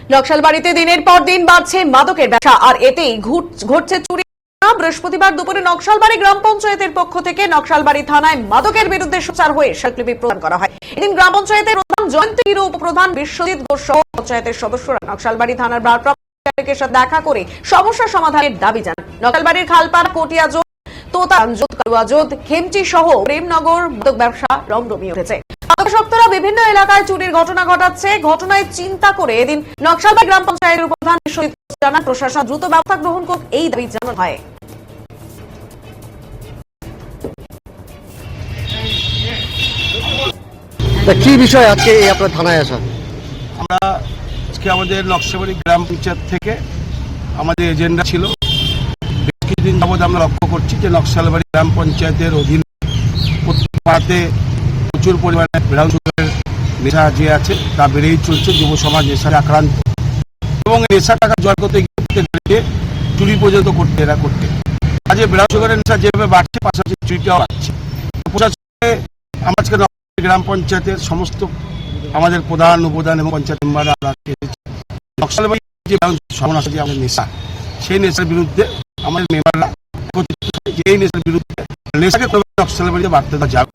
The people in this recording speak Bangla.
নকশালবাড়িতে দিনের পর দিন বাড়ছে মাদকের ব্যবসা, আর এতেই ঘটছে চুরি। বৃহস্পতিবার দুপুরে নকশালবাড়ি গ্রাম পঞ্চায়েতের পক্ষ থেকে নকশালবাড়ি থানায় মাদকের বিরুদ্ধে সোচ্চার হয়ে স্মারকলিপি প্রদান করা হয়। এদিন গ্রাম পঞ্চায়েতের প্রধান জয়ন্তী হিরো, উপপ্রধান বিশ্বজিৎ ঘোষ সহ পঞ্চায়েতের সদস্যরা নকশালবাড়ি থানার ভারপ্রাপ্ত আধিকারিকের সাথে দেখা করে সমস্যা সমাধানের দাবি জানান। নকশালবাড়ির খালপাড়া, কটিয়াজোদ, তোতাঞ্জোদ, কালুয়াজোদ, খেমচি সহ প্রেমনগর মাদক ব্যবসা রমরমিয়ে উঠেছে। মাদকাসক্তরা বিভিন্ন এলাকায় চুরির ঘটনা ঘটাচ্ছে। ঘটনায় চিন্তা করে এদিন নকশালবাড়ি গ্রাম পঞ্চায়েতের প্রধান বিশ্বজিৎ ঘোষ জানান, প্রশাসন দ্রুত ব্যবস্থা গ্রহণ করুক, এই দাবি জানানো হয়। কি বিষয় আজকে আপনার থানায় আসা? আমরা আজকে আমাদের নকশালবাড়ি গ্রাম পঞ্চায়েত থেকে আমাদের এজেন্ডা ছিল, বেশ কিছুদিন যাবৎ আমরা লক্ষ্য করছি যে নকশালবাড়ি গ্রাম পঞ্চায়েতের অধীনে প্রত্যেক পাড়াতে প্রচুর পরিমাণে ব্রাউন সুগারের নেশা যে আছে তা বেড়েই চলছে। যুব সমাজ নেশায় আক্রান্ত এবং নেশা টাকা জয় করতে গিয়ে চুরি পর্যন্ত করতে আজ ব্রাউন সুগারের নেশা যেভাবে বাড়ছে, পাশাপাশি চুরিটাও বাড়ছে। প্রশাসনে আমরা আজকে গ্রাম পঞ্চায়েতের সমস্ত আমাদের প্রধান, উপপ্রধান এবং পঞ্চায়েত মেম্বাররা নকশালবাড়ি যে সর্বনাশ যে আমাদের নেশা, সেই নেশার বিরুদ্ধে আমাদের মেম্বাররা এই নেশার বিরুদ্ধে নেশাকে নকশালবাড়িতে বাড়তে দেওয়া যাবে।